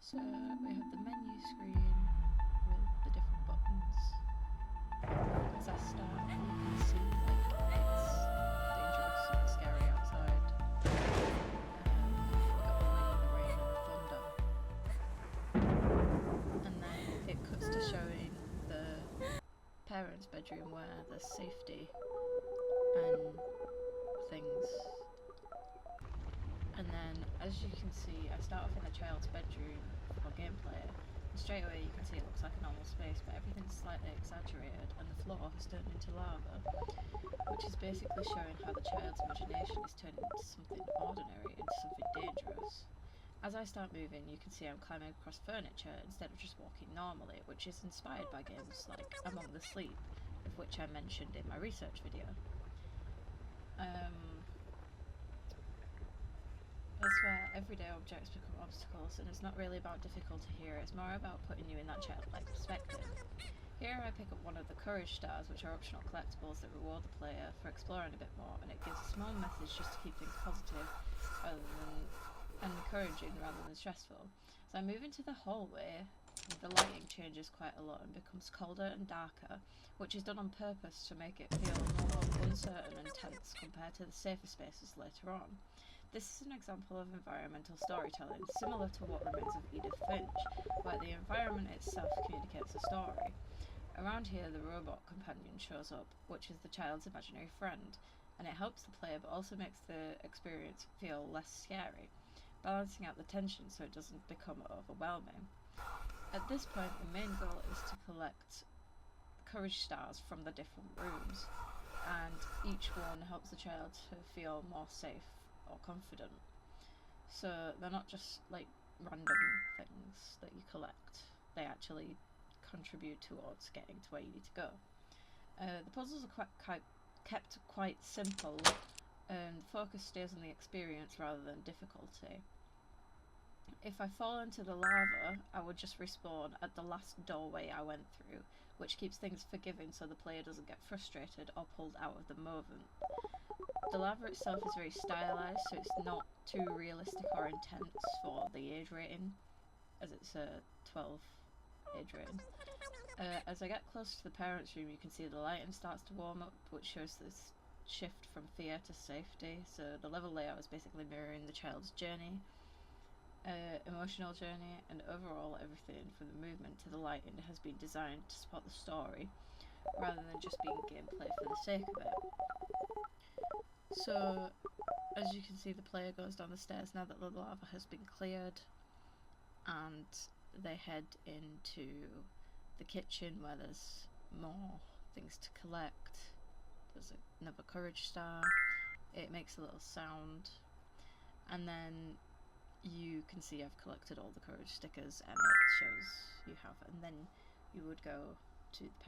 So we have the menu screen with the different buttons. As I start, you can see like it's dangerous and scary outside. We've got the wind, the rain, and the thunder. And then it cuts to showing the parents' bedroom where there's safety and things. And then, as you can see, I start off in the child's bedroom for gameplay, and straight away you can see it looks like a normal space, but everything's slightly exaggerated, and the floor has turned into lava, which is basically showing how the child's imagination is turning into something ordinary, into something dangerous. As I start moving, you can see I'm climbing across furniture instead of just walking normally, which is inspired by games like Among the Sleep, of which I mentioned in my research video. That's where everyday objects become obstacles, and it's not really about difficulty here, it's more about putting you in that childlike perspective. Here I pick up one of the courage stars, which are optional collectibles that reward the player for exploring a bit more, and it gives a small message just to keep things positive rather than encouraging rather than stressful. So I move into the hallway. The lighting changes quite a lot and becomes colder and darker, which is done on purpose to make it feel more uncertain and tense compared to the safer spaces later on. This is an example of environmental storytelling, similar to What Remains of Edith Finch, where the environment itself communicates a story. Around here, the robot companion shows up, which is the child's imaginary friend, and it helps the player but also makes the experience feel less scary, balancing out the tension so it doesn't become overwhelming. At this point, the main goal is to collect courage stars from the different rooms, and each one helps the child to feel more safe or confident. So they're not just like random things that you collect, they actually contribute towards getting to where you need to go. The puzzles are kept quite simple, and the focus stays on the experience rather than difficulty. If I fall into the lava, I would just respawn at the last doorway I went through, which keeps things forgiving so the player doesn't get frustrated or pulled out of the moment. The lava itself is very stylized, so it's not too realistic or intense for the age rating, as it's a 12 age rating. As I get close to the parents' room, you can see the lighting starts to warm up, which shows this shift from fear to safety. So the level layout is basically mirroring the child's journey, emotional journey, and overall everything from the movement to the lighting has been designed to support the story, rather than just being gameplay for the sake of it. So, as you can see, the player goes down the stairs now that the lava has been cleared, and they head into the kitchen where there's more things to collect. There's another courage star, it makes a little sound, and then you can see I've collected all the courage stickers and it shows you have, and then you would go to the parent